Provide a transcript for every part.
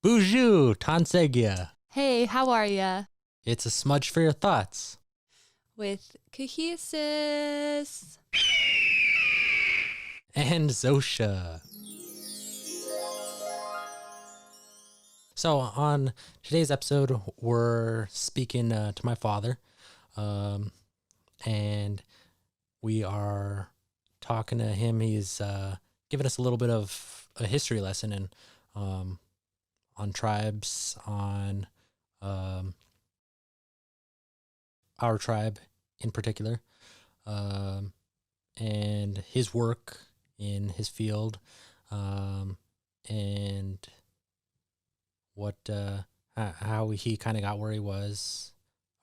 Bonjour, Tansegia. Hey, how are ya? It's a smudge for your thoughts. With cohesive. And Zosha. So on today's episode, we're speaking to my father, and we are talking to him. He's giving us a little bit of a history lesson and on tribes, on our tribe in particular, and his work in his field, and what how he kind of got where he was,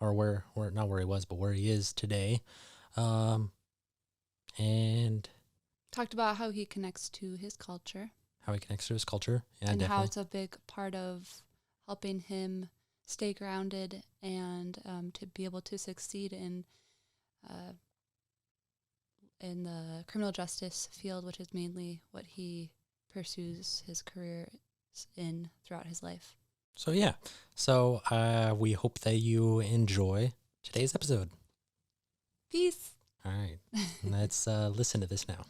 or where not where he was, but where he is today, and Talked about how he connects to his culture. How he connects to his culture. Yeah, and definitely. How it's a big part of helping him stay grounded and to be able to succeed in the criminal justice field, which is mainly what he pursues his career in throughout his life. So yeah, we hope that you enjoy today's episode. Peace. All right, let's listen to this now.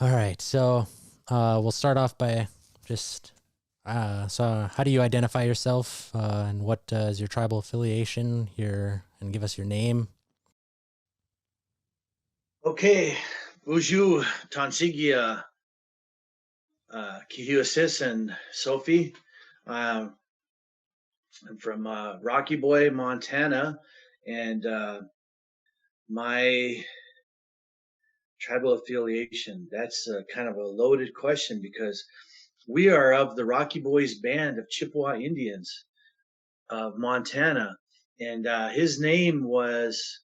All right, so we'll start off by just, so how do you identify yourself, and what is your tribal affiliation here, and give us your name. Okay, bonjour, Tansigia, Kihuasis and Sophie. I'm from Rocky Boy, Montana, and my tribal affiliation, that's kind of a loaded question because we are of the Rocky Boys band of Chippewa Indians of Montana, and his name was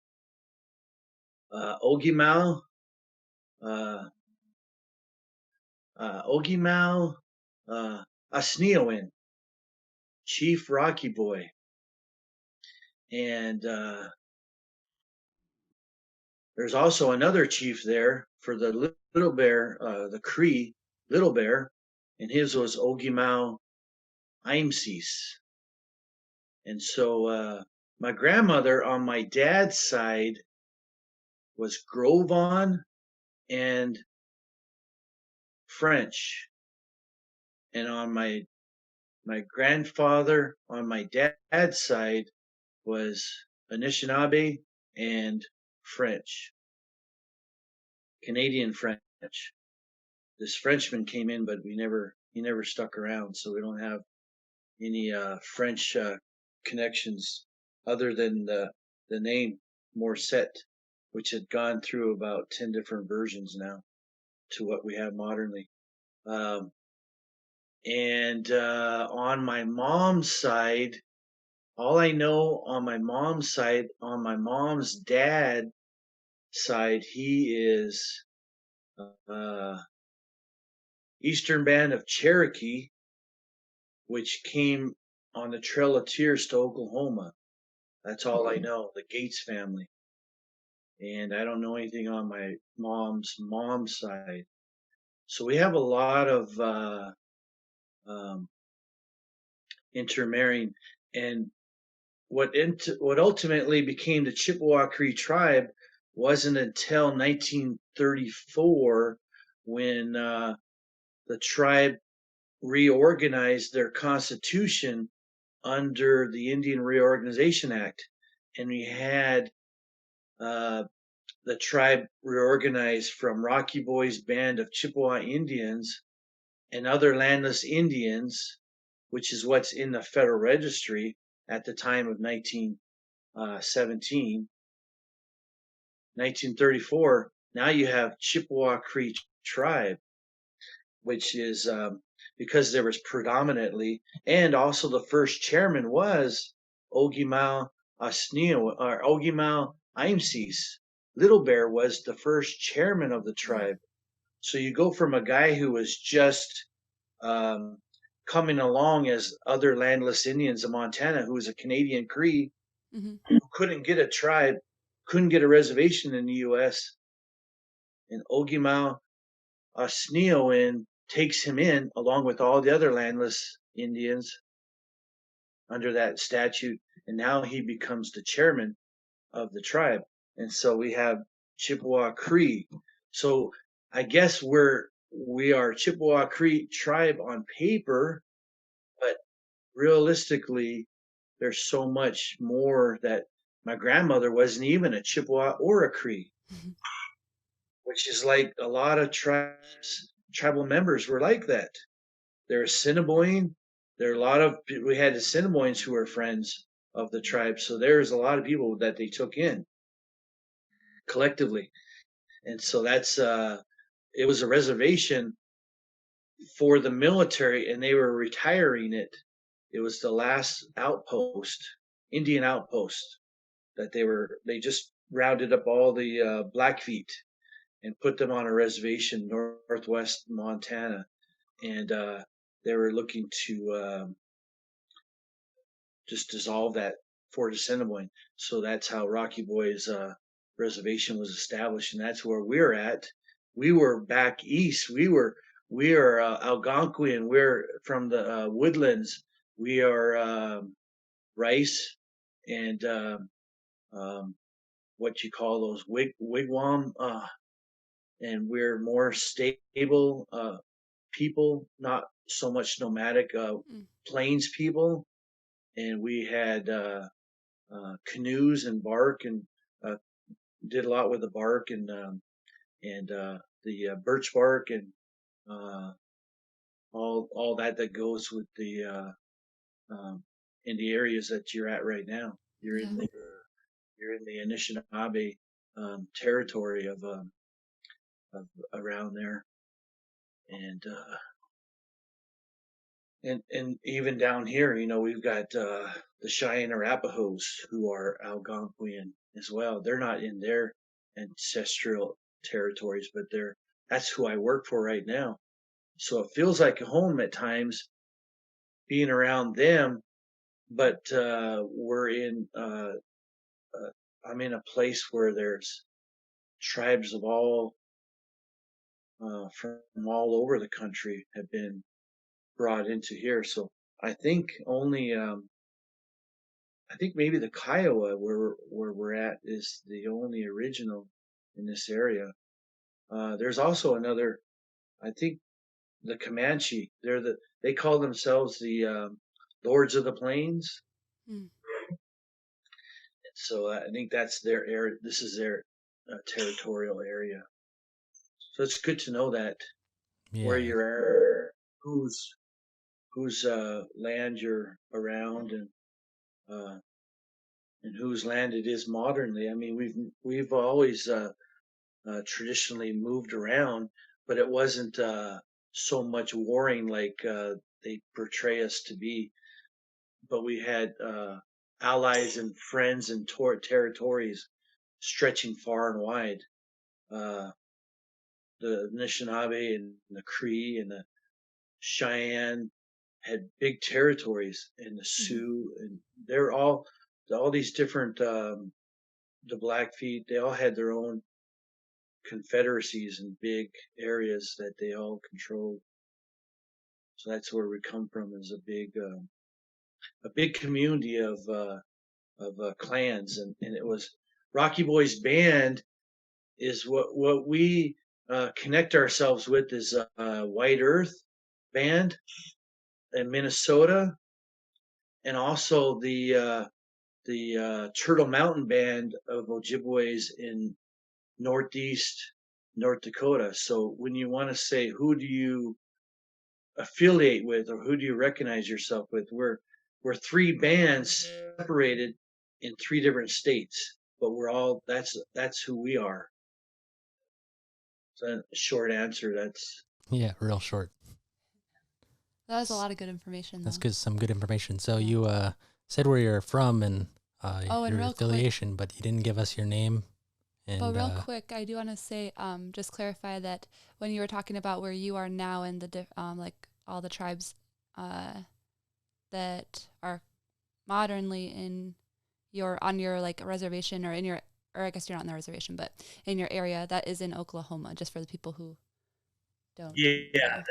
Ogimau Asneowin, Chief Rocky Boy. And there's also another chief there for the Little Bear, the Cree Little Bear, and his was Ogimau Imsis. And so my grandmother on my dad's side was Grovon and French. And on my grandfather on my dad's side was Anishinaabe and French, Canadian French. This Frenchman came in, but he never stuck around, so we don't have any French connections other than the name Morsette, which had gone through about 10 different versions now to what we have modernly. And on my mom's side, all I know on my mom's side, on my mom's dad side, he is Eastern Band of Cherokee, which came on the Trail of Tears to Oklahoma. That's all I know, the Gates family. And I don't know anything on my mom's side. So we have a lot of intermarrying. And what ultimately became the Chippewa-Cree Tribe wasn't until 1934 when the tribe reorganized their constitution under the Indian Reorganization Act, and we had the tribe reorganized from Rocky Boy's band of Chippewa Indians and other landless Indians, which is what's in the Federal Registry at the time of 1917. 1934, now you have Chippewa-Cree Tribe, which is because there was predominantly, and also the first chairman was Ogimau Asneo, or Ogimau Aimsis. Little Bear was the first chairman of the tribe. So you go from a guy who was just coming along as other landless Indians of Montana, who was a Canadian Cree, who couldn't get a tribe, couldn't get a reservation in the U.S. And Ogimau Asneo takes him in along with all the other landless Indians under that statute, and now he becomes the chairman of the tribe. And so we have Chippewa-Cree. So I guess we are Chippewa-Cree tribe on paper, but realistically, there's so much more that my grandmother wasn't even a Chippewa or a Cree, which is like a lot of tribal members were like that. They're Assiniboine. There are a lot of, we had Assiniboines who were friends of the tribe. So there's a lot of people that they took in collectively. And so that's, it was a reservation for the military, and they were retiring it. It was the last outpost, Indian outpost, that they just rounded up all the Blackfeet and put them on a reservation northwest Montana. And they were looking to just dissolve that Fort Assiniboine. So that's how Rocky Boy's reservation was established, and that's where we're at. We were back east. We are Algonquian. We're from the woodlands. We are rice and what you call those wigwam, and we're more stable people, not so much nomadic plains people. And we had canoes and bark, and did a lot with the bark and the birch bark and all that goes with the in the areas that you're at right now. You're in the Anishinaabe territory of around there, and even down here, we've got the Cheyenne and Arapahos who are Algonquian as well. They're not in their ancestral territories, but that's who I work for right now. So it feels like a home at times being around them, but I'm in a place where there's tribes of all from all over the country have been brought into here. So I think maybe the Kiowa where we're at is the only original in this area. There's also another, I think, the Comanche. They call themselves the Lords of the Plains. So I think that's their area. This is their territorial area. So it's good to know that where you're at, whose land you're around, and whose land it is modernly. I mean, we've always traditionally moved around, but it wasn't so much warring like they portray us to be. But we had allies and friends and territories stretching far and wide. The Anishinaabe and the Cree and the Cheyenne had big territories, and the Sioux, and they're all these different, the Blackfeet, they all had their own confederacies and big areas that they all controlled. So that's where we come from, is a big community of clans, and it was Rocky Boy's band is what we connect ourselves with is White Earth band in Minnesota, and also the Turtle Mountain Band of Ojibways in Northeast North Dakota. So when you want to say who do you affiliate with or who do you recognize yourself with, we're three bands separated in three different states, but we're all that's who we are. So a short answer. That's Yeah, real short. That was a lot of good information, though. That's good. Some good information. So you said where you're from and and your real affiliation, but you didn't give us your name. And But real quick, I do want to say, just clarify that when you were talking about where you are now and the like all the tribes that are modernly on your like reservation or I guess you're not on the reservation, but in your area, that is in Oklahoma, just for the people who don't. yeah,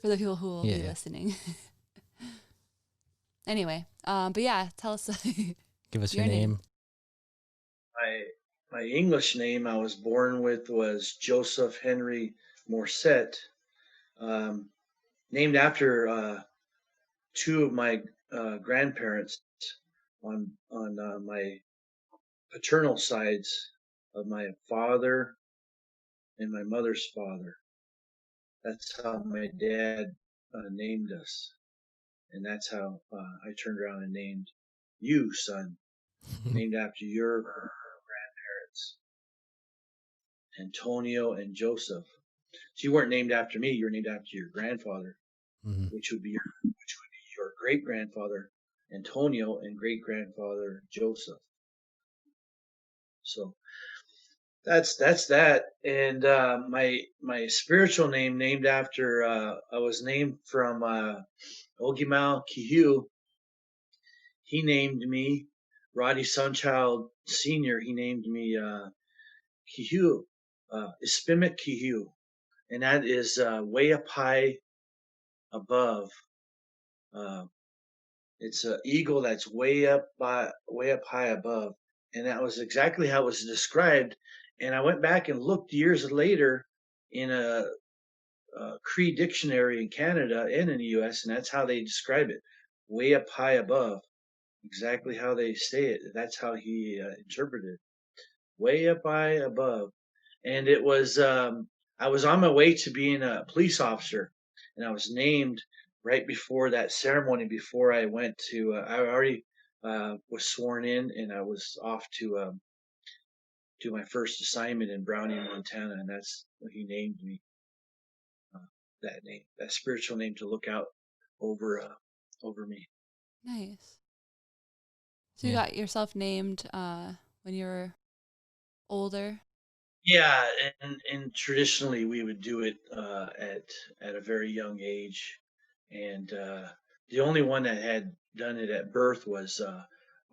for the people who will be listening. Anyway, but yeah, tell us. Give us your name. My English name I was born with was Joseph Henry Morsette, named after two of my grandparents on my paternal sides of my father and my mother's father. That's how my dad named us, and that's how I turned around and named you, son, named after your grandparents, Antonio and Joseph. So you weren't named after me; you were named after your grandfather, which would be your great grandfather Antonio and great grandfather Joseph. So that's that. And my spiritual name, named after I was named from Ispimikkiew. He named me Roddy Sunchild Senior. He named me Kihue, Ispimikkiew, and that is way up high above. It's an eagle that's way up high above, and that was exactly how it was described. And I went back and looked years later in a Cree dictionary in Canada and in the U.S., and that's how they describe it, way up high above. Exactly how they say it. That's how he interpreted it, way up high above. And it was I was on my way to being a police officer, and I was named right before that ceremony. Before I went to, I already was sworn in, and I was off to do my first assignment in Browning, Montana, and that's what he named me. That name, that spiritual name, to look out over me. Nice. So you got yourself named when you were older. Yeah, and traditionally we would do it at a very young age, and the only one that had done it at birth was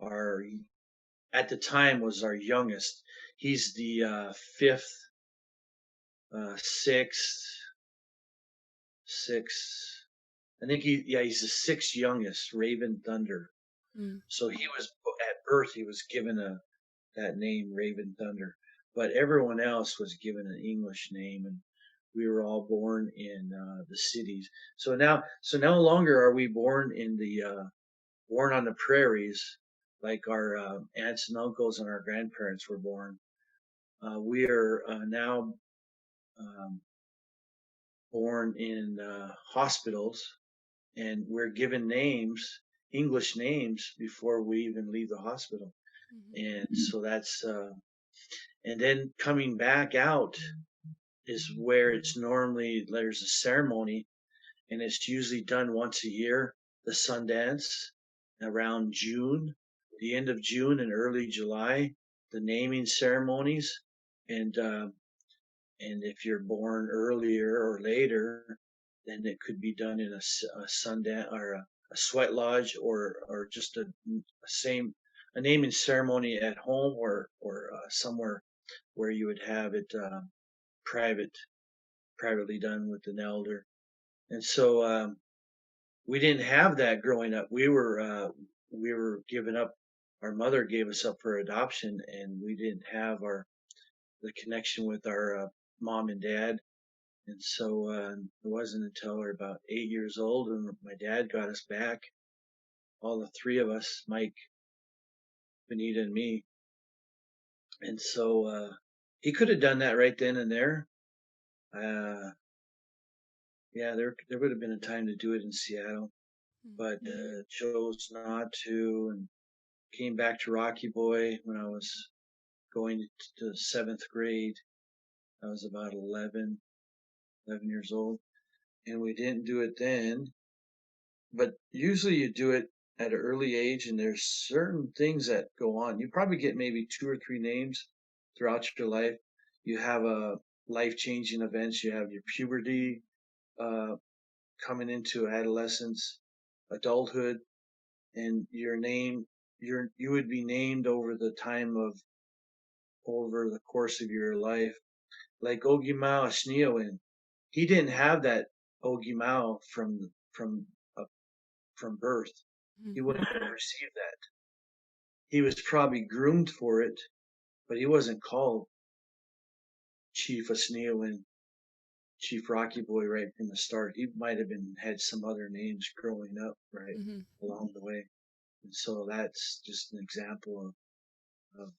our at the time was our youngest. He's the fifth, sixth. I think he's the sixth youngest, Raven Thunder. So he was at birth. He was given that name, Raven Thunder. But everyone else was given an English name, and we were all born in the cities. So no longer are we born on the prairies like our aunts and uncles and our grandparents were born. We are now born in hospitals, and we're given names, English names, before we even leave the hospital. And so that's and then coming back out is where it's normally there's a ceremony, and it's usually done once a year, the Sundance, around June, the end of June and early July, the naming ceremonies, and if you're born earlier or later, then it could be done in a Sundance or a sweat lodge or just a naming ceremony at home or somewhere where you would have it privately done with an elder. And so we didn't have that growing up. We were given up. Our mother gave us up for adoption, and we didn't have the connection with our mom and dad. And so it wasn't until we were about 8 years old and my dad got us back all the three of us, Mike, Benita, and me. And so he could have done that right then and there. Yeah, there would have been a time to do it in Seattle, but chose not to, and came back to Rocky Boy when I was going to seventh grade. I was about 11 years old, and we didn't do it then. But usually you do it at an early age, and there's certain things that go on. You probably get maybe 2 or 3 names throughout your life. You have a life-changing events. You have your puberty, coming into adolescence, adulthood, and your name, you would be named over the course of your life. Like Ogimao Asneowin, he didn't have that Ogimao from birth. He wouldn't have received that. He was probably groomed for it, but he wasn't called Chief Asneowin, Chief Rocky Boy right from the start. He might have had some other names growing up right along the way. And so that's just an example of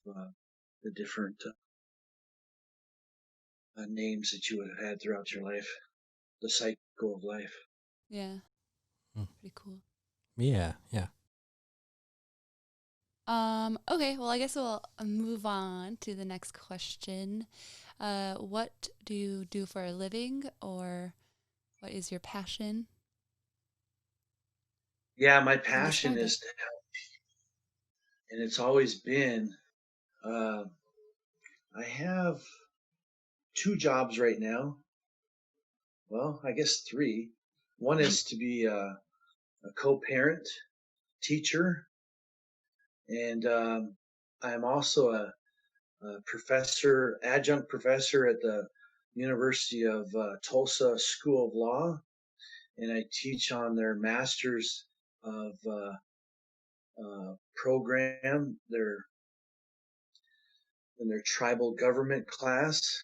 the different names that you would have had throughout your life, the cycle of life. Yeah. Pretty cool. Yeah, yeah. Okay, well, I guess we'll move on to the next question. What do you do for a living, or what is your passion? Yeah, my passion is to help, and it's always been. I have 2 jobs right now. Well, I guess 3. One is to be a co-parent, teacher, and I'm also a professor, adjunct professor at the University of Tulsa School of Law, and I teach on their Masters of program, in their tribal government class.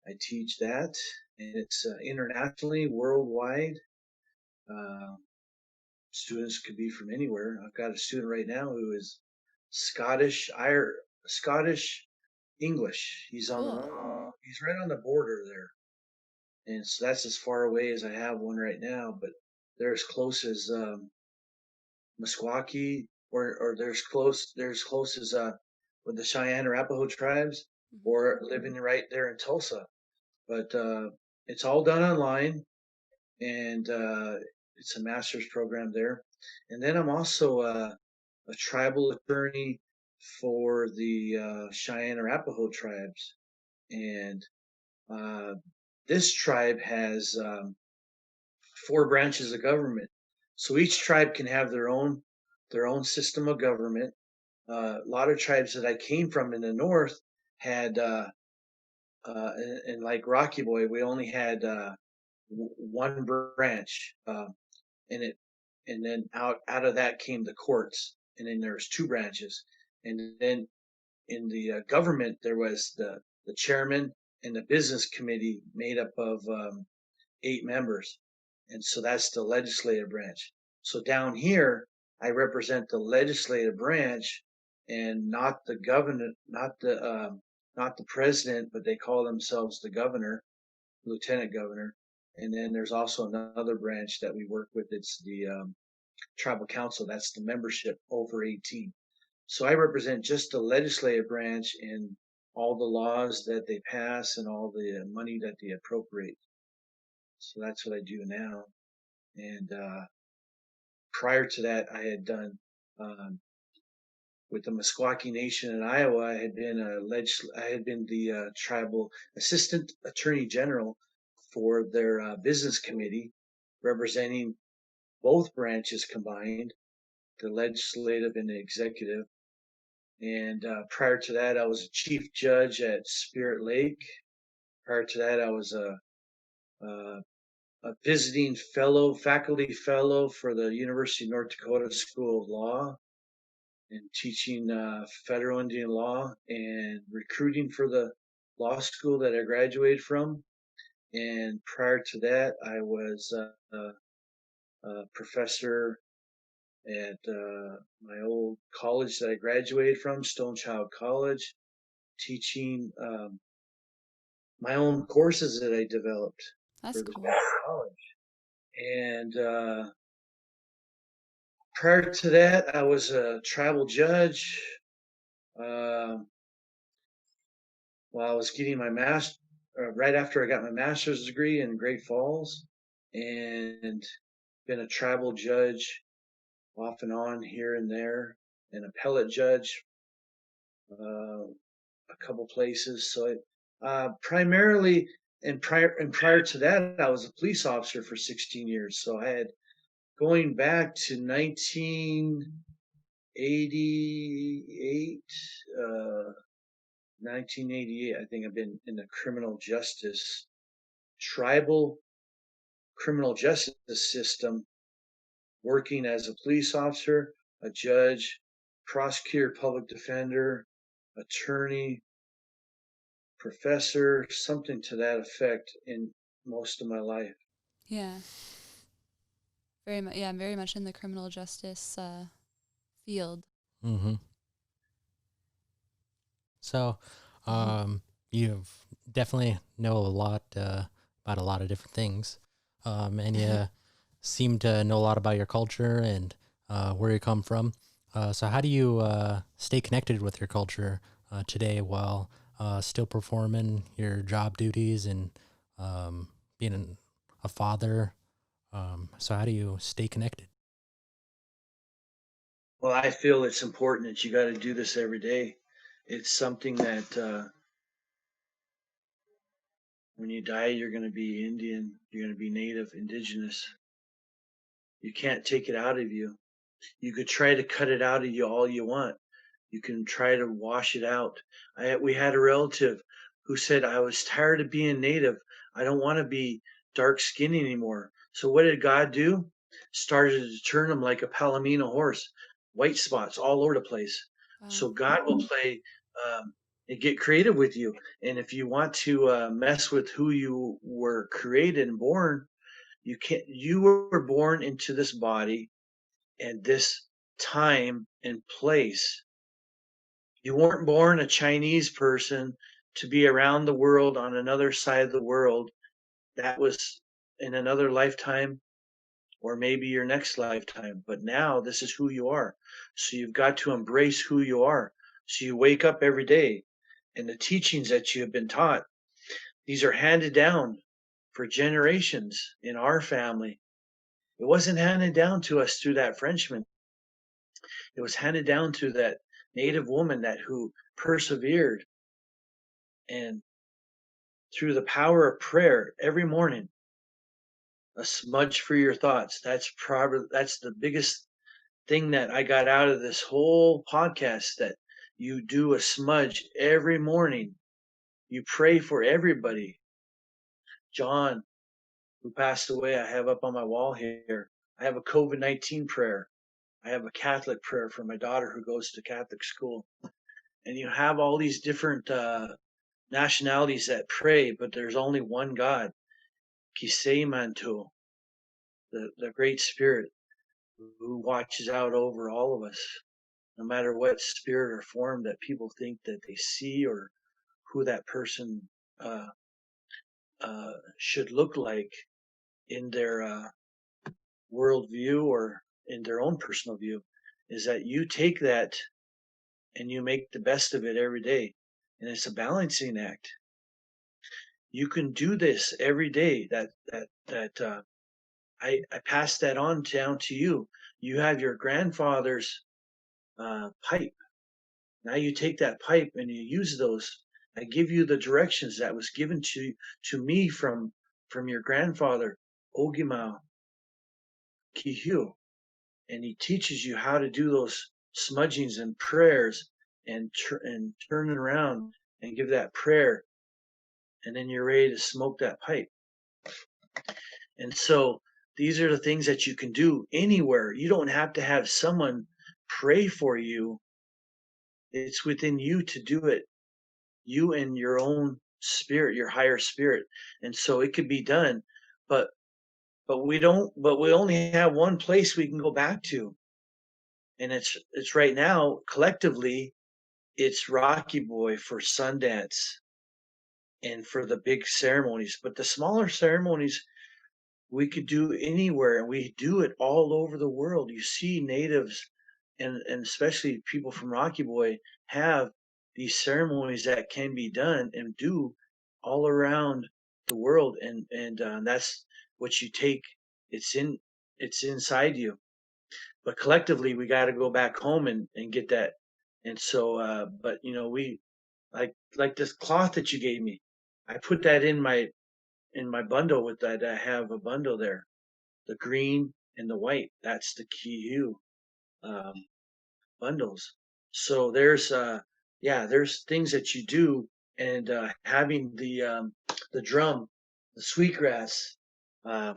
I teach that, and it's internationally, worldwide. Students could be from anywhere. I've got a student right now who is Scottish English. He's right on the border there, and so that's as far away as I have one right now. But they're as close as Meskwaki, or there's close as with the Cheyenne and Arapaho tribes, or living right there in Tulsa. But it's all done online, and it's a master's program there. And then I'm also a tribal attorney for the Cheyenne Arapaho tribes, and this tribe has 4 branches of government. So each tribe can have their own system of government. A lot of tribes that I came from in the north had, and like Rocky Boy, we only had one branch, and then out of that came the courts, and then there's 2 branches, and then in the government there was the chairman and the business committee made up of 8 members, and so that's the legislative branch. So down here, I represent the legislative branch, and not the governor, not the president, but they call themselves the governor, lieutenant governor. And then there's also another branch that we work with. It's the tribal council. That's the membership over 18. So I represent just the legislative branch and all the laws that they pass and all the money that they appropriate. So that's what I do now. And prior to that, I had done with the Meskwaki Nation in Iowa. I had been the tribal assistant attorney general for their business committee, representing both branches combined, the legislative and the executive. And prior to that, I was a chief judge at Spirit Lake. Prior to that, I was a visiting faculty fellow for the University of North Dakota School of Law, and teaching federal Indian law and recruiting for the law school that I graduated from. And prior to that, I was a professor at my old college that I graduated from, Stone Child College, teaching my own courses that I developed That's for the cool. college. And prior to that, I was a tribal judge. While I was getting my master, right after I got my master's degree in Great Falls, and been a tribal judge off and on here and there, an appellate judge, a couple places. So primarily, and prior to that, I was a police officer for 16 years. So I had, going back to 1988, 1988, I think I've been in the tribal criminal justice system, working as a police officer, a judge, prosecutor, public defender, attorney, professor, something to that effect in most of my life. Yeah. Very much in the criminal justice field. Mm-hmm. So, you've definitely know a lot about a lot of different things, and you seem to know a lot about your culture and where you come from. So, how do you stay connected with your culture today while still performing your job duties and being a father? So, how do you stay connected? Well, I feel it's important that you got to do this every day. It's something that when you die, you're going to be Indian, you're going to be Native, Indigenous. You can't take it out of you. You could try to cut it out of you all you want. You can try to wash it out. We had a relative who said, I was tired of being Native. I don't want to be dark skinned anymore. So what did God do? Started to turn him like a Palomino horse, white spots all over the place. Wow. So God will play and get creative with you. And if you want to mess with who you were created and born, you can't. You were born into this body and this time and place. You weren't born a Chinese person to be around the world on another side of the world. That was in another lifetime or maybe your next lifetime. But now this is who you are. So you've got to embrace who you are. So you wake up every day and the teachings that you have been taught, these are handed down for generations in our family. It wasn't handed down to us through that Frenchman. It was handed down to that Native woman that who persevered, and through the power of prayer every morning, a smudge for your thoughts. That's the biggest thing that I got out of this whole podcast, that you do a smudge every morning. You pray for everybody. John, who passed away, I have up on my wall here. I have a COVID-19 prayer. I have a Catholic prayer for my daughter who goes to Catholic school. And you have all these different nationalities that pray, but there's only one God, Kiseimanto, the Great Spirit, who watches out over all of us, no matter what spirit or form that people think that they see or who that person should look like in their worldview or in their own personal view, is that you take that and you make the best of it every day. And it's a balancing act. You can do this every day. I pass that on down to you. You have your grandfather's pipe. Now you take that pipe and you use those. I give you the directions that was given to me from your grandfather, Ogimau Kihu, and he teaches you how to do those smudgings and prayers and turn it around and give that prayer, and then you're ready to smoke that pipe. And so these are the things that you can do anywhere. You don't have to have someone pray for you. It's within you to do it. You and your own spirit, your higher spirit. And so it could be done, but we only have one place we can go back to. and it's right now collectively it's Rocky Boy for Sundance and for the big ceremonies, but the smaller ceremonies we could do anywhere, and we do it all over the world. You see natives and especially people from Rocky Boy have these ceremonies that can be done and do all around the world, and that's what you take. It's inside you, but collectively we got to go back home and get that. And so, but we like this cloth that you gave me. I put that in my bundle with that. I have a bundle there, the green and the white. That's the key hue um, bundles. So there's things that you do, and having the drum, the sweetgrass. Um,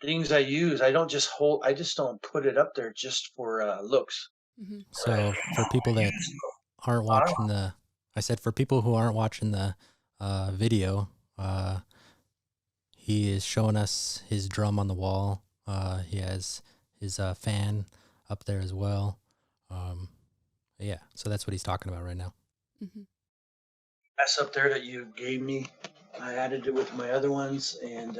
things I use. I don't just hold. I just don't put it up there just for looks. Mm-hmm. So for people that aren't watching I said for people who aren't watching the video, he is showing us his drum on the wall. He has his fan up there as well. Yeah, so that's what he's talking about right now. Mm-hmm. That's up there that you gave me. I added it with my other ones, and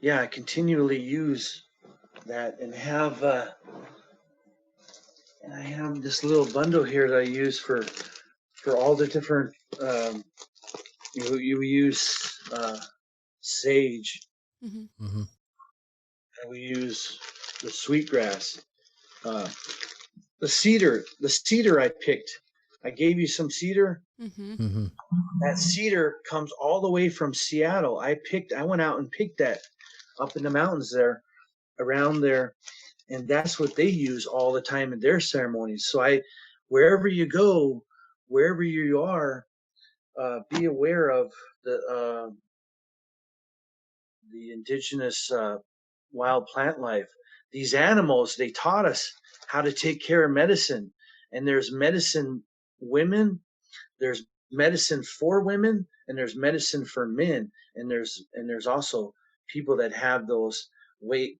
I continually use that, and I have this little bundle here that I use for all the different. You use sage, Mm-hmm. Mm-hmm. and we use the sweetgrass, uh, the cedar. The cedar I picked. I gave you some cedar. Mm-hmm. Mm-hmm. That cedar comes all the way from Seattle. I went out and picked that up in the mountains there, around there, and that's what they use all the time in their ceremonies. So wherever you go, wherever you are, be aware of the indigenous wild plant life. These animals, they taught us how to take care of medicine, and there's medicine women, there's medicine for women, and there's medicine for men, and there's also people that have those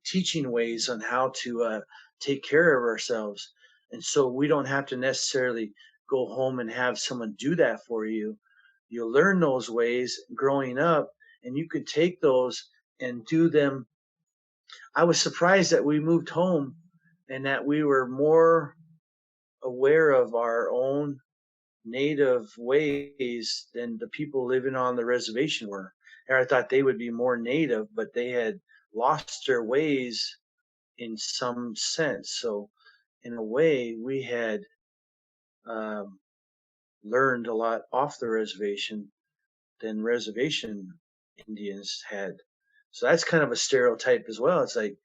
teaching ways on how to take care of ourselves. And so we don't have to necessarily go home and have someone do that for you. You learn those ways growing up, and you could take those and do them. I was surprised that we moved home and that we were more aware of our own native ways than the people living on the reservation were. And I thought they would be more native, but they had lost their ways in some sense. So, in a way, we had um, learned a lot off the reservation than reservation Indians had. So that's kind of a stereotype as well. It's like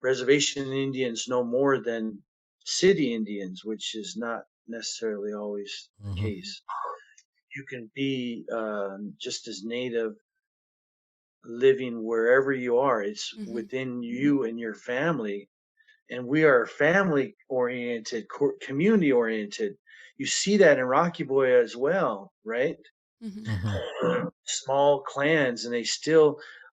reservation Indians know more than city Indians, which is not necessarily always the Mm-hmm. case. You can be just as native living wherever you are. It's Mm-hmm. within you and your family. And we are family oriented, community oriented. You see that in Rocky Boy as well, right? Mm-hmm. Mm-hmm. Small clans, and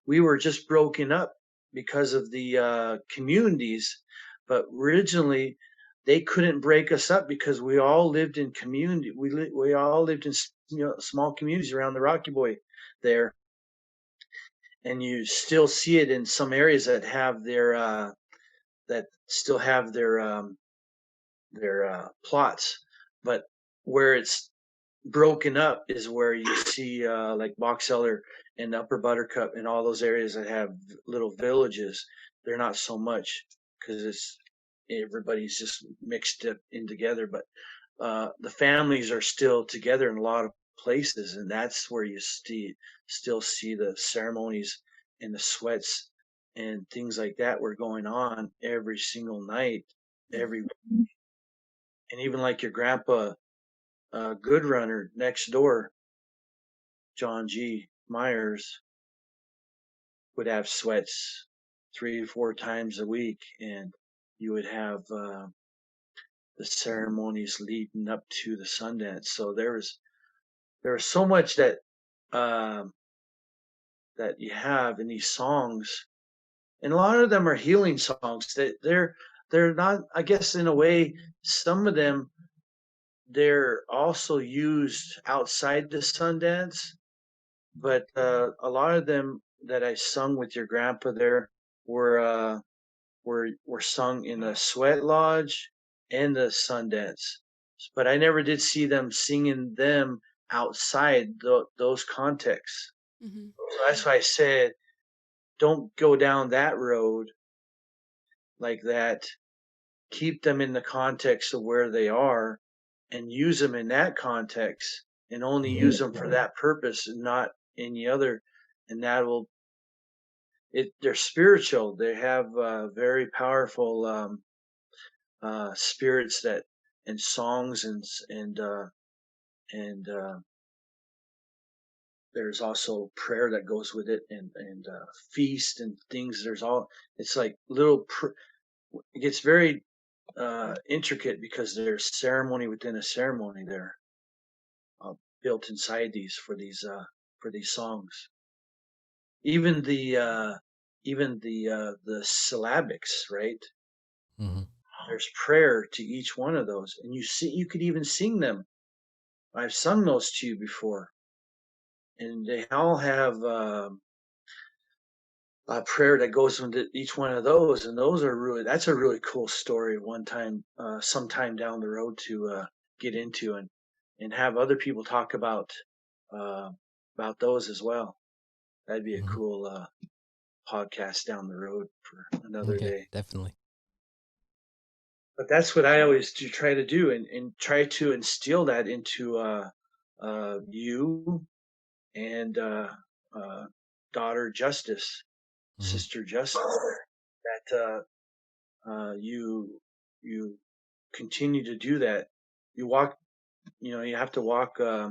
we were just broken up because of the communities. But originally, they couldn't break us up because we all lived in community. We all lived in small communities around the Rocky Boy there, and you still see it in some areas that have that still have their plots, but where it's broken up is where you see like Box Elder and Upper Buttercup and all those areas that have little villages. They're not so much because everybody's just mixed up in together, but the families are still together in a lot of places, and that's where you still see the ceremonies and the sweats and things like that were going on every single night, every and even like your grandpa Good Runner next door, John G. Myers, would have sweats 3 or 4 times a week, and you would have the ceremonies leading up to the Sundance. So there was so much that um, that you have in these songs, and a lot of them are healing songs. They're not, I guess, in a way. Some of them they're also used outside the Sundance, but a lot of them that I sung with your grandpa there were were sung in the Sweat Lodge and the Sundance. But I never did see them singing them outside those contexts. Mm-hmm. So that's why I said, don't go down that road like that. Keep them in the context of where they are and use them in that context and only use them for that purpose and not any other. And that will, they're spiritual. They have very powerful spirits that, and songs and there's also prayer that goes with it and feast and things. There's all, it's like little, it gets very intricate because there's ceremony within a ceremony there built inside these for these songs. Even the syllabics, right? Mm-hmm. There's prayer to each one of those, and you could even sing them. I've sung those to you before, and they all have a prayer that goes into each one of those, and those are really, that's a really cool story. One time, sometime down the road to get into and have other people talk uh, about those as well. That'd be a Mm-hmm. cool podcast down the road for another Okay, day. definitely. But that's what I always do, try to do, and try to instill that into you and daughter Justice, Mm-hmm. sister Justice, that you continue to do that. You walk, you have to walk uh,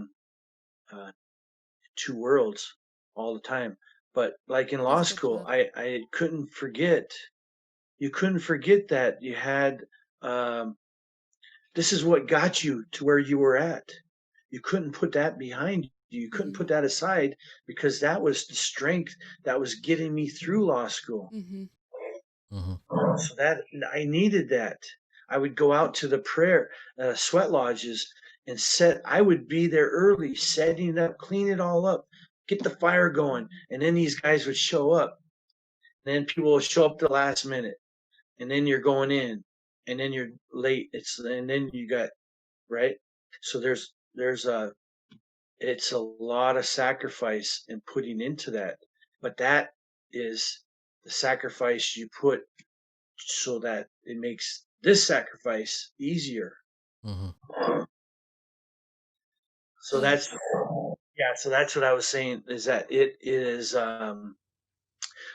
two worlds all the time. But like in law That's good school, job. I couldn't forget. You couldn't forget that you had. Um, this is what got you to where you were at. You couldn't put that behind you. You couldn't Mm-hmm. put that aside because that was the strength that was getting me through law school. Mm-hmm. Mm-hmm. So that I needed that. I would go out to the prayer sweat lodges and I would be there early, setting it up, clean it all up, get the fire going, and then these guys would show up. And then people would show up the last minute, and then you're going in, and then you're late. And then you got right. So there's a it's a lot of sacrifice and putting into that, but that is the sacrifice you put so that it makes this sacrifice easier. Mm-hmm. So Yeah. that's yeah. So that's what I was saying is that it is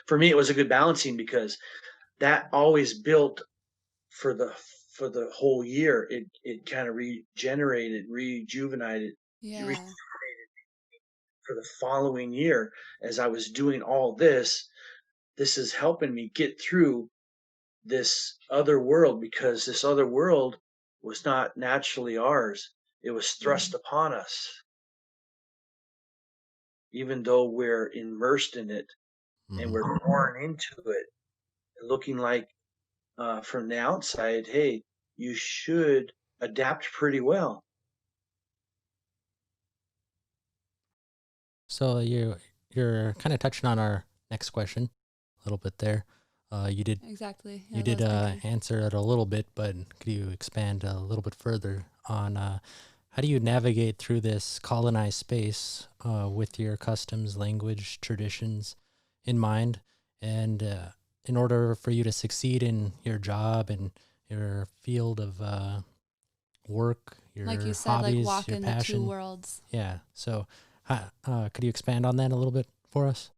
for me it was a good balancing because that always built for the whole year. It kind of rejuvenated Yeah. for the following year as I was doing all this. This is helping me get through this other world because this other world was not naturally ours. It was thrust upon us, even though we're immersed in it and Mm-hmm. we're born into it, looking like from the outside, hey, you should adapt pretty well. So you're kind of touching on our next question a little bit there. You did Exactly. Yeah, you that's did what I was thinking. answer it a little bit, but could you expand a little bit further on how do you navigate through this colonized space with your customs, language, traditions in mind, and in order for you to succeed in your job and your field of work, Like you your said, like hobbies, walk your in the two passion? worlds. Yeah. So, could you expand on that a little bit for us?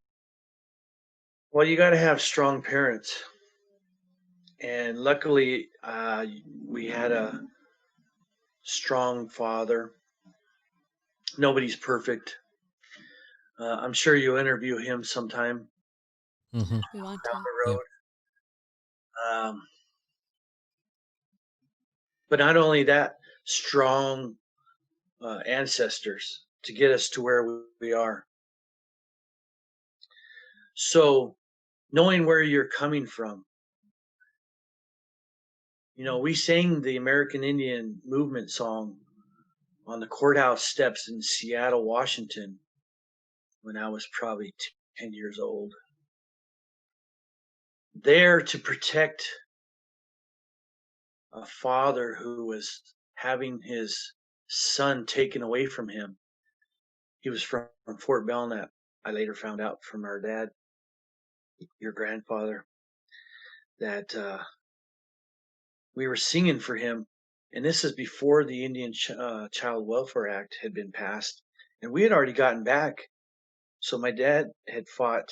Well, you got to have strong parents. And luckily, we had a strong father. Nobody's perfect. I'm sure you'll interview him sometime Mm-hmm. We want down to. the Yep. road. But not only that, strong ancestors to get us to where we are. So knowing where you're coming from, we sang the American Indian movement song on the courthouse steps in Seattle, Washington, when I was probably 10 years old. There to protect a father who was having his son taken away from him. He was from Fort Belknap. I later found out from our dad, your grandfather, that we were singing for him. And this is before the Indian Child Welfare Act had been passed. And we had already gotten back. So my dad had fought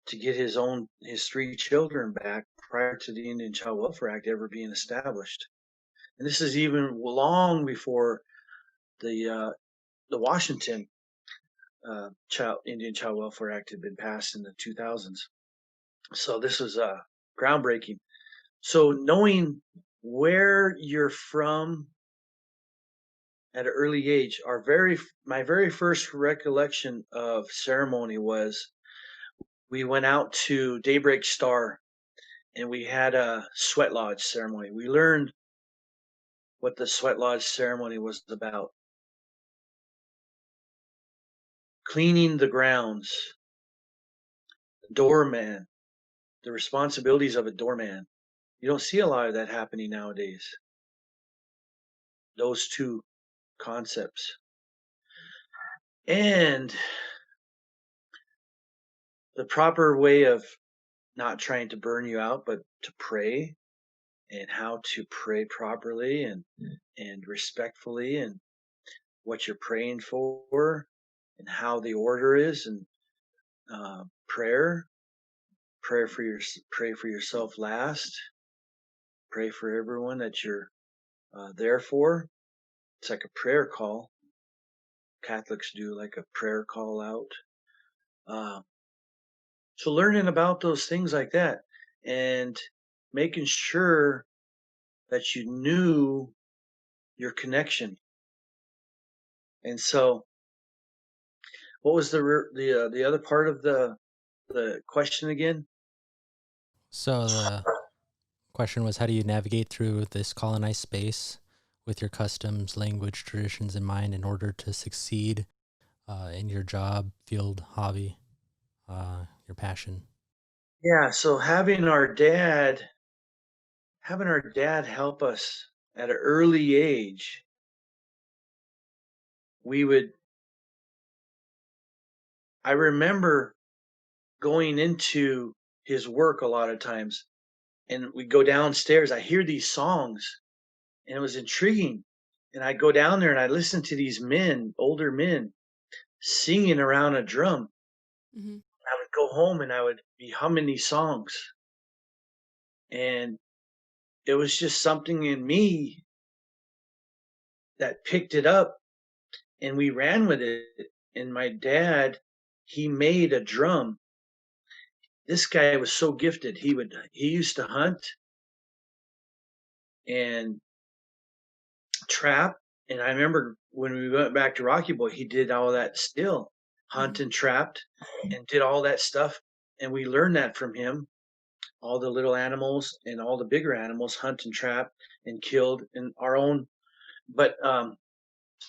to get his 3 children back prior to the Indian Child Welfare Act ever being established. And this is even long before the Washington Indian Child Welfare Act had been passed in the 2000s. So this was groundbreaking. So knowing where you're from at an early age, my very first recollection of ceremony was we went out to Daybreak Star and we had a sweat lodge ceremony. We learned what the sweat lodge ceremony was about. Cleaning the grounds, doorman, the responsibilities of a doorman. You don't see a lot of that happening nowadays. Those two concepts. And the proper way of not trying to burn you out, but to pray, and how to pray properly and respectfully, and what you're praying for, and how the order is, and prayer for pray for yourself last. Pray for everyone that you're there for. It's like a prayer call. Catholics do like a prayer call out. So learning about those things like that and making sure that you knew your connection. And so, what was the other part of the question again? So the question was, how do you navigate through this colonized space with your customs, language, traditions in mind in order to succeed in your job, field, hobby, your passion? Yeah, so having our dad help us at an early age, I remember going into his work a lot of times, and we'd go downstairs. I hear these songs, and it was intriguing. And I'd go down there and I'd listen to these men, older men, singing around a drum. Mm-hmm. I would go home and I would be humming these songs. And it was just something in me that picked it up, and we ran with it. And my dad, he made a drum. This guy was so gifted. He used to hunt and trap. And I remember when we went back to Rocky Boy, he did all that still, hunt and trapped, and did all that stuff. And we learned that from him. All the little animals and all the bigger animals, hunt and trap and killed in our own. But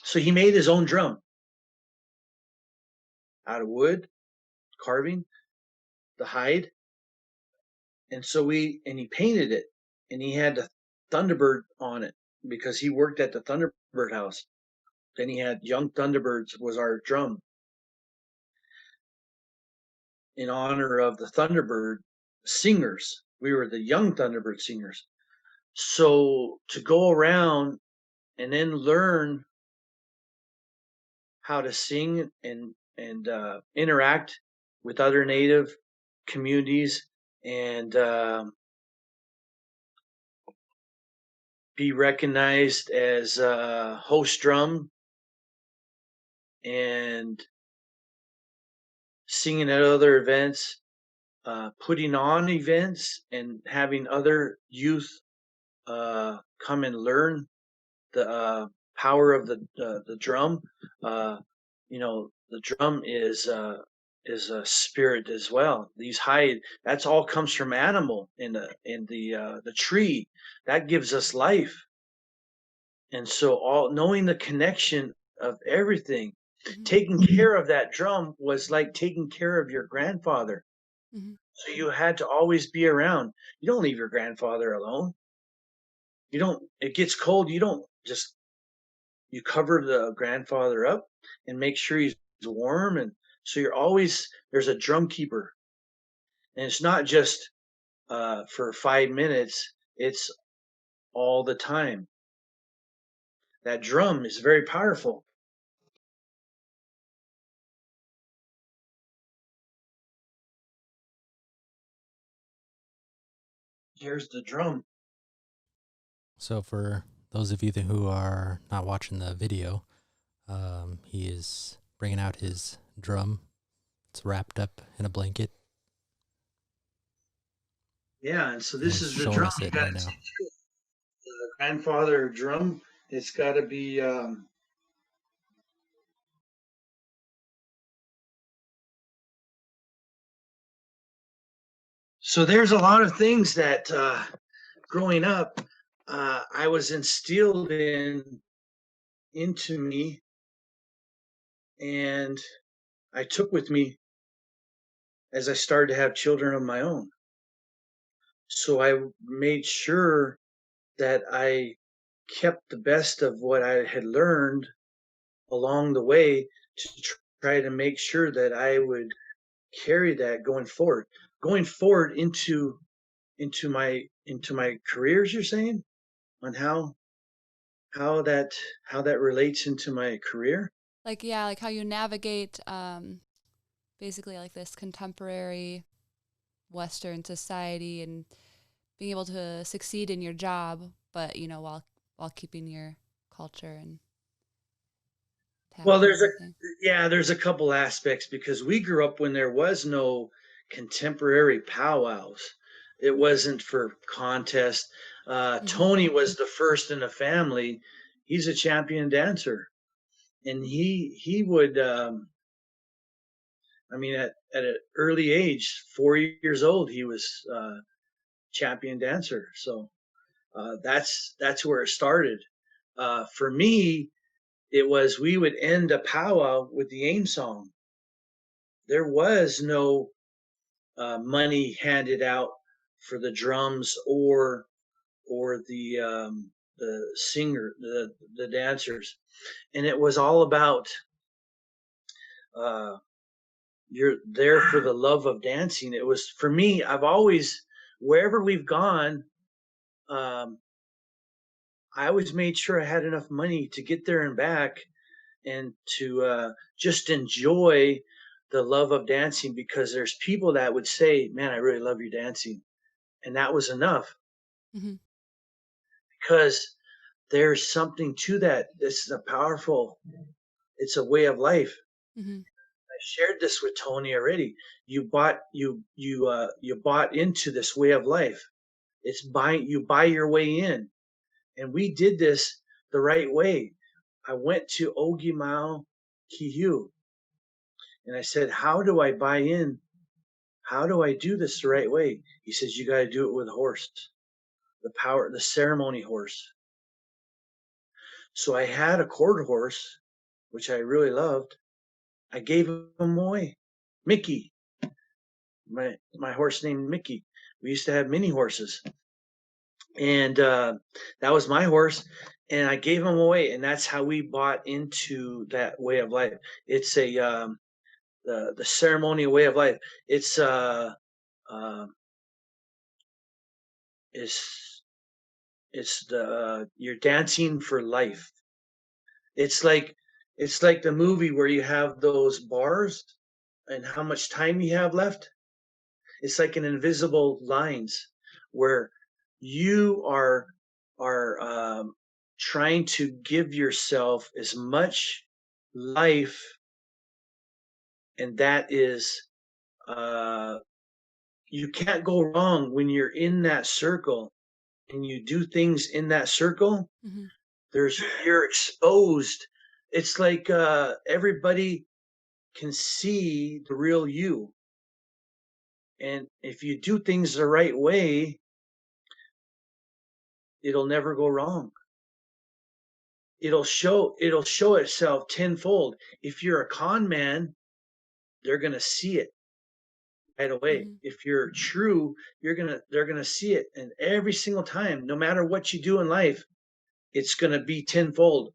so he made his own drum out of wood, carving the hide. And so he painted it, and he had the Thunderbird on it because he worked at the Thunderbird house. Then he had Young Thunderbirds was our drum in honor of the Thunderbird singers. We were the Young Thunderbird singers. So to go around and then learn how to sing and interact with other Native communities and be recognized as a host drum and singing at other events, putting on events and having other youth come and learn the power of the drum. The drum is is a spirit as well. These that's all comes from animal in the tree that gives us life. And so all knowing the connection of everything, Mm-hmm. taking care of that drum was like taking care of your grandfather. Mm-hmm. So you had to always be around. You don't leave your grandfather alone. You don't, it gets cold. You don't just, you cover the grandfather up and make sure he's warm. And so you're always, there's a drum keeper. And it's not just for 5 minutes, it's all the time. That drum is very powerful. Here's the drum. So for those of you who are not watching the video, he is bringing out his drum. It's wrapped up in a blanket. Yeah, and so And this he's is the showing drum. us You it got right to now. take care of the grandfather drum. It's got to be. So there's a lot of things that growing up, I was instilled into me, and I took with me as I started to have children of my own. So I made sure that I kept the best of what I had learned along the way to try to make sure that I would carry that going forward into my careers. You're saying on how that how that relates into my career. Like, yeah, like how you navigate basically like this contemporary Western society and being able to succeed in your job, but you know, while keeping your culture and Well, and everything. there's a couple aspects because we grew up when there was no contemporary powwows. It wasn't for contest. Mm-hmm. Tony was the first in the family. He's a champion dancer, and he would. I mean, at an early age, 4 years old, he was champion dancer. So that's where it started. For me, it was we would end a powwow with the aim song. There was no money handed out for the drums or the singer, the dancers, and it was all about uh, you're there for the love of dancing. It was for me. I've always wherever we've gone, um, I always made sure I had enough money to get there and back, and to just enjoy the love of dancing because there's people that would say, "Man, I really love your dancing," and that was enough Mm-hmm. because there's something to that. This is a powerful. It's a way of life. Mm-hmm. I shared this with Tony already. You bought into this way of life. It's buying you buy your way in, and we did this the right way. I went to Ispimikkiew Higheagle and I said, "How do I buy in? How do I do this the right way?" He says, "You got to do it with a horse, the ceremony horse." So I had a quarter horse, which I really loved. I gave him away. Mickey, my horse named Mickey. We used to have mini horses, and that was my horse. And I gave him away, and that's how we bought into that way of life. It's the ceremonial way of life. Uh, it's it's the you're dancing for life. It's like it's like the movie where you have those bars and how much time you have left. It's like an invisible lines where you are trying to give yourself as much life, and that is uh, you can't go wrong when you're in that circle and you do things in that circle. Mm-hmm. You're exposed. It's like everybody. can see the real you. And if you do things the right way, it'll never go wrong. It'll show itself tenfold. If you're a con man, they're going to see it right away. Mm-hmm. If you're true, they're going to see it. And every single time, no matter what you do in life, it's going to be tenfold.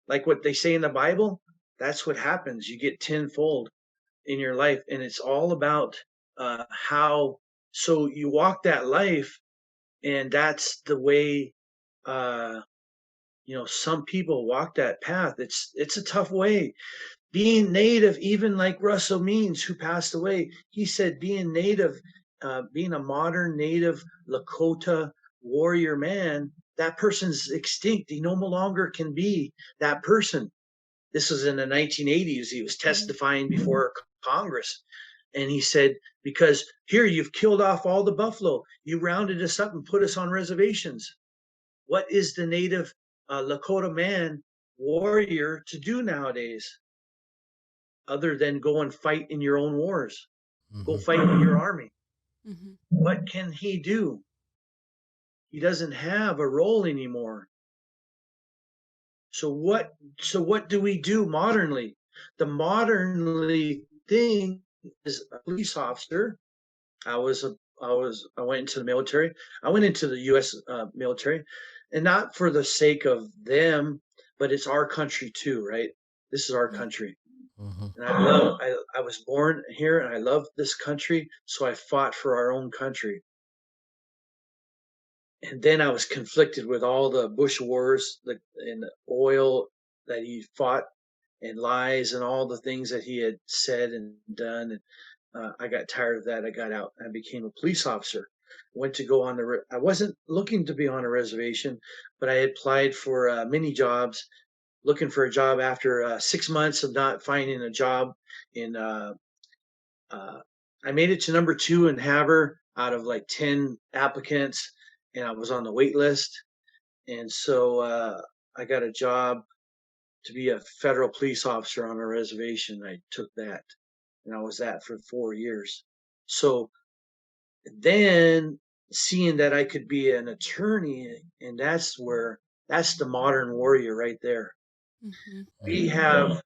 Like what they say in the Bible, that's what happens. You get tenfold in your life. And it's all about how, so you walk that life, and that's the way, some people walk that path. It's a tough way. Being native, even like Russell Means, who passed away, he said being native, being a modern native Lakota warrior man, that person's extinct. He no longer can be that person. This was in the 1980s. He was testifying before Congress. And he said, because here you've killed off all the buffalo. You rounded us up and put us on reservations. What is the native Lakota man warrior to do nowadays, other than go and fight in your own wars? Go fight in your army. What can he do? He doesn't have a role anymore. So what do we do modernly? The modernly thing is a police officer. I went into the military. I went into the U.S. Military, and not for the sake of them, but it's our country too, right? This is our country. And I was born here, and I love this country, so I fought for our own country. And then I was conflicted with all the bush wars and the oil that he fought, and lies, and all the things that he had said and done. And I got tired of that. I got out. I became a police officer. Went to go on I wasn't looking to be on a reservation, but I applied for many jobs, looking for a job after 6 months of not finding a job. I made it to number 2 in Havre out of like 10 applicants, and I was on the wait list. And so I got a job to be a federal police officer on a reservation. I took that, and I was that for 4 years. So then, seeing that I could be an attorney, and that's the modern warrior right there. We have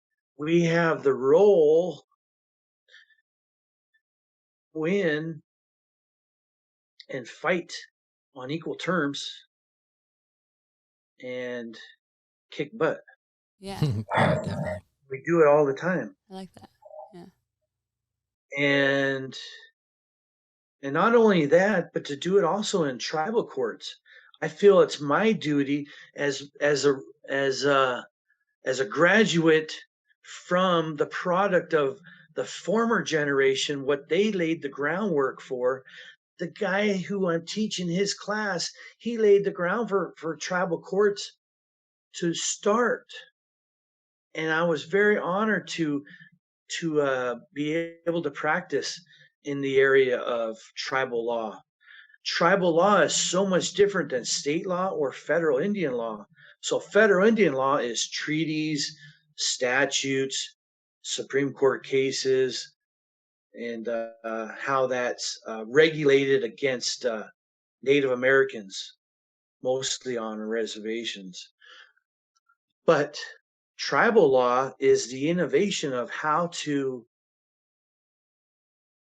the role, win and fight on equal terms and kick butt. Yeah. Definitely. We do it all the time. I like that. Yeah. And not only that, but to do it also in tribal courts. I feel it's my duty as a graduate from the product of the former generation, what they laid the groundwork for. The guy who I'm teaching his class, he laid the groundwork for tribal courts to start. And I was very honored to be able to practice in the area of tribal law. Tribal law is so much different than state law or federal Indian law. So federal Indian law is treaties, statutes, Supreme Court cases, and how that's regulated against Native Americans, mostly on reservations. But tribal law is the innovation of how to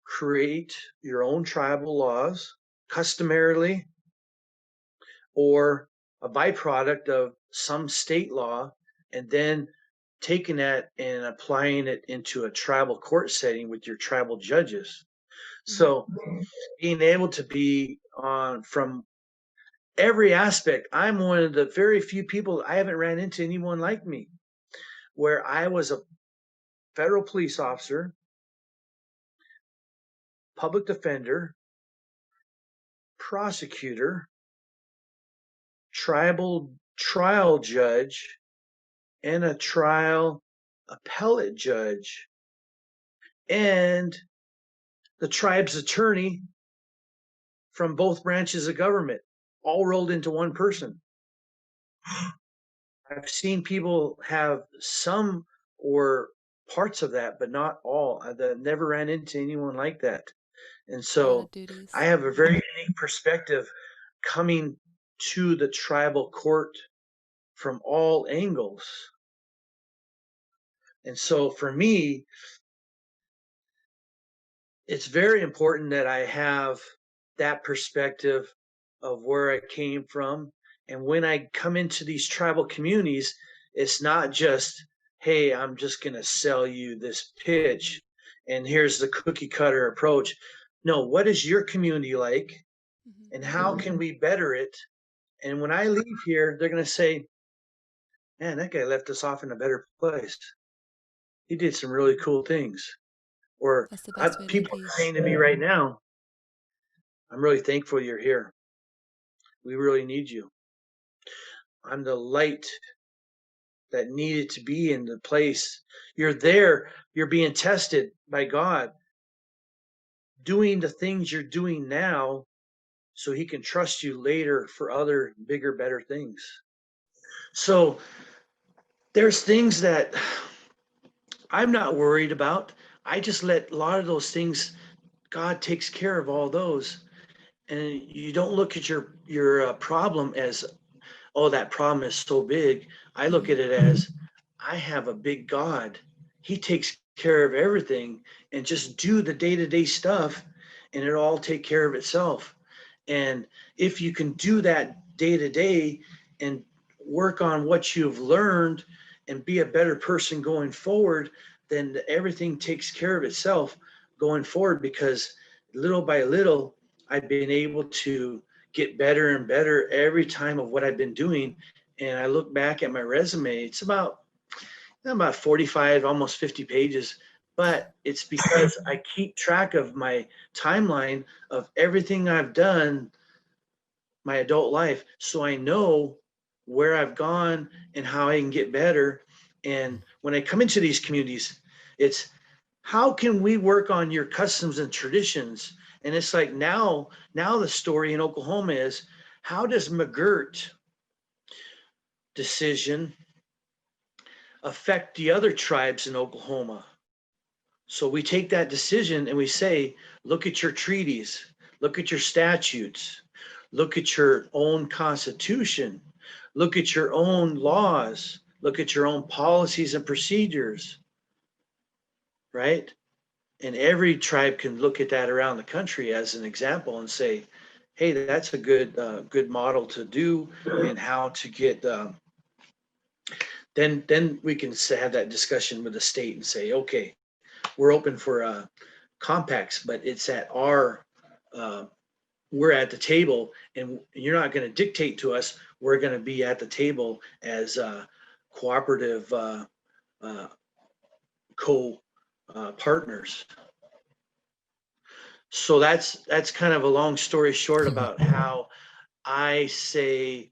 create your own tribal laws, customarily, or a byproduct of some state law, and then taking that and applying it into a tribal court setting with your tribal judges. So being able to be on from every aspect. I'm one of the very few people, I haven't ran into anyone like me, where I was a federal police officer, public defender, prosecutor, tribal trial judge, and a trial appellate judge, and the tribe's attorney from both branches of government, all rolled into one person. I've seen people have some or parts of that, but not all. I never ran into anyone like that. And A lot so of duties. I have a very unique perspective coming to the tribal court from all angles. And so for me, it's very important that I have that perspective of where I came from. And when I come into these tribal communities, it's not just, hey, I'm just going to sell you this pitch and here's the cookie cutter approach. No, what is your community like Mhm. and how can we better it? And when I leave here, they're going to say, man, that guy left us off in a better place. He did some really cool things. Or That's the best way to people be. are saying to me right now, I'm really thankful you're here. We really need you. I'm the light that needed to be in the place. You're there. You're being tested by God, doing the things you're doing now so he can trust you later for other bigger, better things. So there's things that I'm not worried about. I just let a lot of those things, God takes care of all those. And you don't look at your problem as, oh, that problem is so big. I look at it as, I have a big God. He takes care of everything, and just do the day-to-day stuff and it'll all take care of itself. And if you can do that day to day and work on what you've learned and be a better person going forward, then everything takes care of itself going forward, because little by little, I've been able to get better and better every time of what I've been doing. And I look back at my resume, it's about 45, almost 50 pages, but it's because I keep track of my timeline of everything I've done my adult life. So I know where I've gone and how I can get better. And when I come into these communities, it's how can we work on your customs and traditions? And it's like now the story in Oklahoma is, how does McGirt decision affect the other tribes in Oklahoma? So we take that decision and we say, look at your treaties, look at your statutes, look at your own constitution, look at your own laws, look at your own policies and procedures, right? And every tribe can look at that around the country as an example and say, hey, that's a good model to do, and how to get, then we can have that discussion with the state and say, okay, we're open for compacts, but it's at our, we're at the table, and you're not going to dictate to us. We're going to be at the table as cooperative co-partners. So that's kind of a long story short about how I say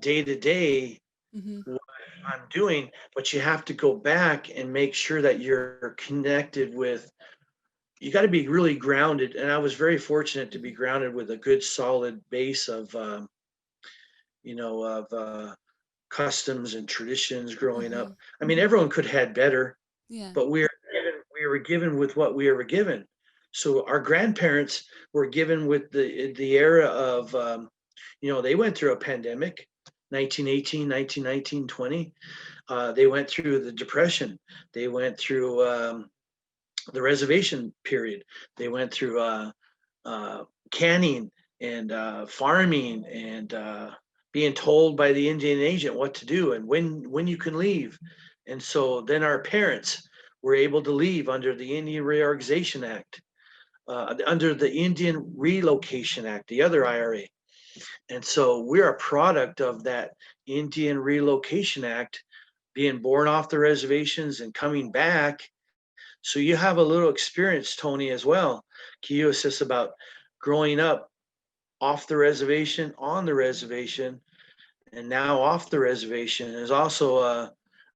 day to day Mm-hmm. what I'm doing, but you have to go back and make sure that you're connected with, you got to be really grounded. And I was very fortunate to be grounded with a good solid base of, customs and traditions growing Mm-hmm. up. I mean, everyone could have had better, Yeah. but we were given with what we were given. So our grandparents were given with the era of, they went through a pandemic, 1918, 1919, 20. They went through the Depression. They went through the reservation period. They went through canning and farming and being told by the Indian agent what to do and when you can leave. And so then our parents were able to leave under the Indian Reorganization Act, under the Indian Relocation Act, the other IRA. And so we're a product of that Indian Relocation Act, being born off the reservations and coming back. So you have a little experience, Tony, as well. Can you assist about growing up off the reservation, on the reservation, and now off the reservation? Is also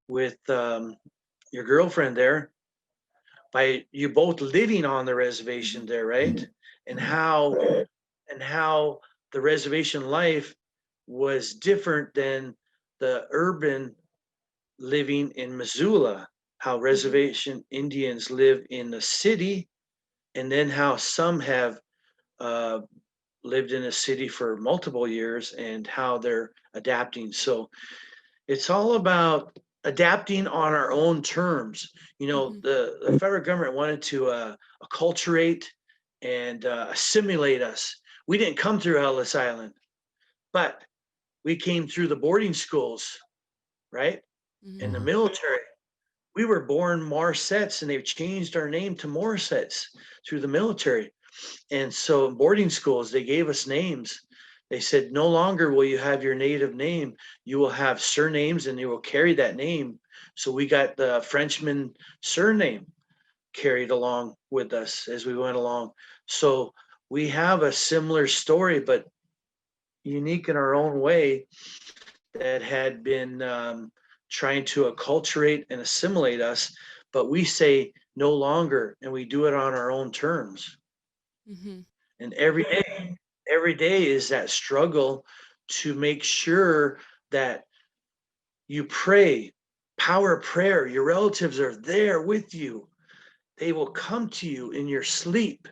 with your girlfriend there, by you both living on the reservation there, right? And how the reservation life was different than the urban living in Missoula. how reservation Indians live in the city, and then how some have uh, lived in a city for multiple years and how they're adapting. So it's all about adapting on our own terms. You know, Mm-hmm. the federal government wanted to acculturate and assimilate us. We didn't come through Ellis Island, but we came through the boarding schools, right? Mm-hmm. In the Hmm. military. We were born Morsettes, and they've changed our name to Morsettes through the military. And so in boarding schools, they gave us names. They said, no longer will you have your native name. You will have surnames and you will carry that name. So we got the Frenchman surname carried along with us as we went along. So we have a similar story, but unique in our own way, that had been trying to acculturate and assimilate us. But we say no longer, and we do it on our own terms. Mm-hmm. And every day is that struggle to make sure that you pray, power of prayer. Your relatives are there with you. They will come to you in your sleep,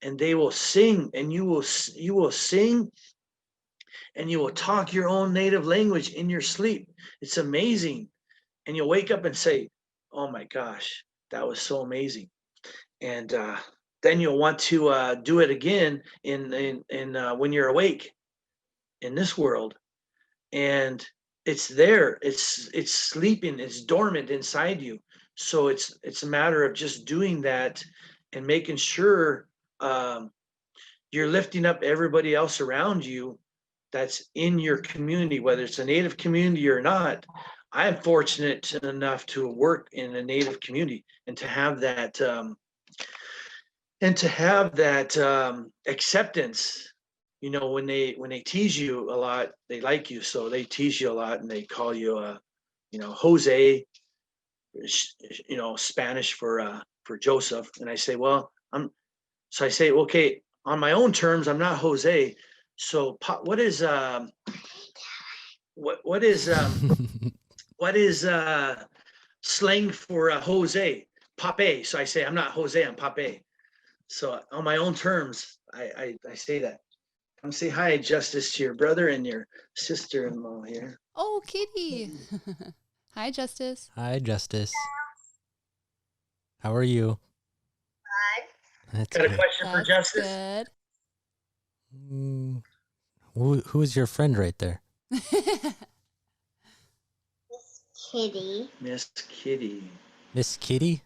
and they will sing, and you will sing, and you will talk your own native language in your sleep. It's amazing. And you'll wake up and say, oh my gosh, that was so amazing. And then you'll want to do it again in when you're awake in this world. And it's there. It's sleeping. It's dormant inside you. So it's a matter of just doing that and making sure um, you're lifting up everybody else around you that's in your community, whether it's a Native community or not. I'm fortunate enough to work in a Native community and to have that acceptance. You know, when they tease you a lot, they like you, so they tease you a lot, and they call you Jose, Spanish for Joseph. And I say, well, I say, okay, on my own terms, I'm not Jose. So what is slang for Jose? Pape. So I say, I'm not Jose, I'm Pape. So on my own terms, I say that. Come say hi, Justice, to your brother and your sister-in-law here. Oh, kitty. Hi, Justice. Hi, Justice. How are you? That's Got a good. question for That's Justice? good. Mm, who's your friend right there? Kitty. Miss Kitty. Miss Kitty?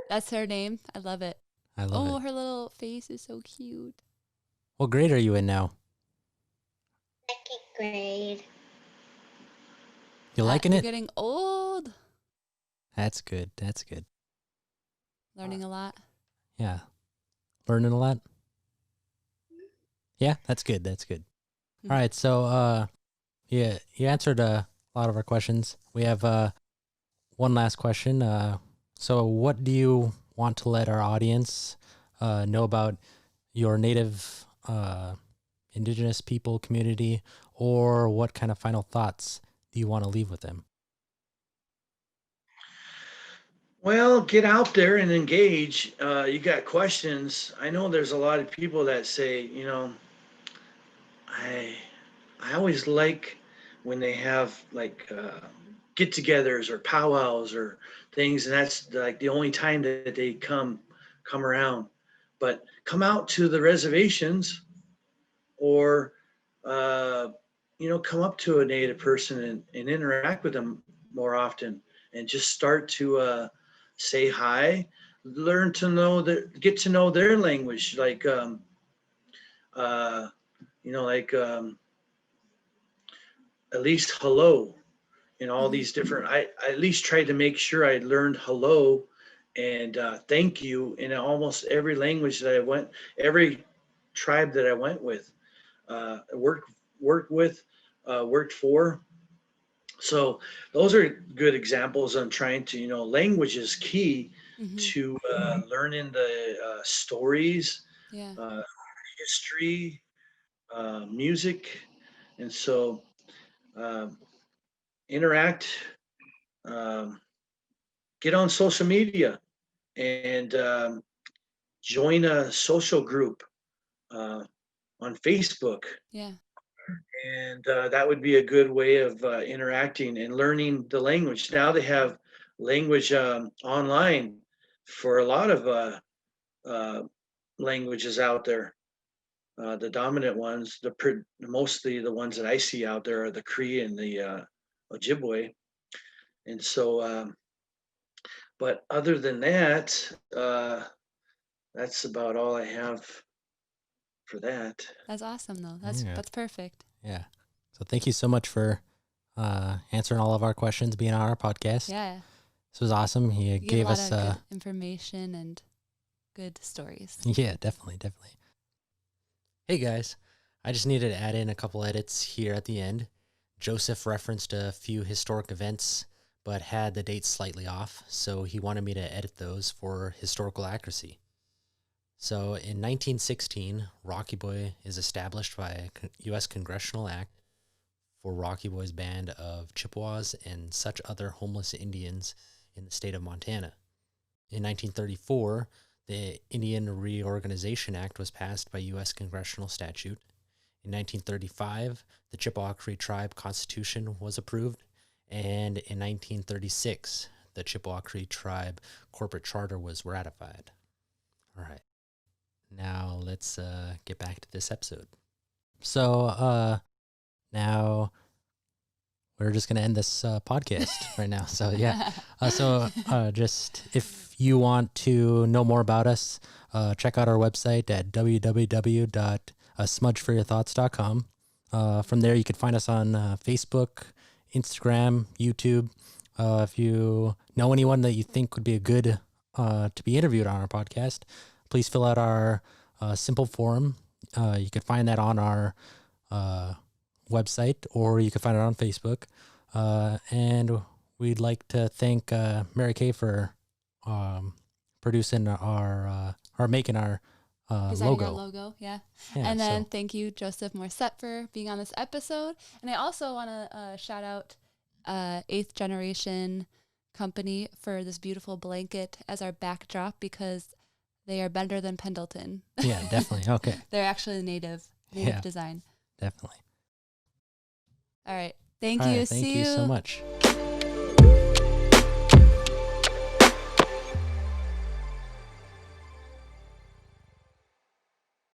That's her name. I love it. I love Oh, it. her little face is so cute. What grade are you in now? Second grade. You liking You're it? getting old. That's good. That's good. Learning a lot. Yeah. Learning a lot? Yeah, that's good. That's good. Mhm. All right. So, yeah, you answered a lot of our questions. We have one last question. So, what do you want to let our audience know about your native indigenous people community, or what kind of final thoughts do you want to leave with them? Well, get out there and engage. You got questions. I know there's a lot of people that say, I I always like when they have like get-togethers or powwows or things, and that's like the only time that they come around. But come out to the reservations, or uh, come up to a native person and interact with them more often, and just start to say hi, learn to know that, get to know their language, like uh, like at least hello, all Mhm. these different. I at least tried to make sure I learned hello and thank you in almost every language that I went, every tribe that I went with, worked with, worked for. So those are good examples. I'm trying to, language is key Mhm. to learning the stories, Yeah. uh, history, music, and so um, interact. Um, get on social media and join a social group on Facebook. Yeah. And that would be a good way of interacting and learning the language. Now they have language online for a lot of languages out there. The dominant ones, mostly the ones that I see out there are the Cree and the Ojibwe. And so, but other than that, that's about all I have for that. That's awesome, though. That's perfect. Yeah. So thank you so much for answering all of our questions, being on our podcast. Yeah. This was awesome. He You gave a lot us of good information and good stories. Yeah, definitely. Hey guys, I just needed to add in a couple edits here at the end. Joseph referenced a few historic events, but had the dates slightly off, so he wanted me to edit those for historical accuracy. So in 1916, Rocky Boy is established by a U.S. Congressional Act for Rocky Boy's band of Chippewas and such other homeless Indians in the state of Montana. In 1934, the Indian Reorganization Act was passed by U.S. congressional statute. In 1935, the Chippewa-Cree Tribe Constitution was approved, and in 1936, the Chippewa-Cree Tribe Corporate Charter was ratified. All right. Now let's get back to this episode. So now we're just going to end this podcast right now. So yeah. Just if you want to know more about us, check out our website at www.smudgeforyourthoughts.com. From there, you can find us on Facebook, Instagram, YouTube. If you know anyone that you think would be a good to be interviewed on our podcast, please fill out our simple form. You can find that on our website, or you can find it on Facebook. And we'd like to thank Mary Kay for producing our making our Designing logo. our logo, yeah. Yeah, And then thank you, Joseph Morsette, for being on this episode. And I also want to shout out 8th Generation Company for this beautiful blanket as our backdrop, because they are better than Pendleton. Yeah, definitely. Okay. They're actually native design. Definitely. All right. Thank All you. right, thank See you so much.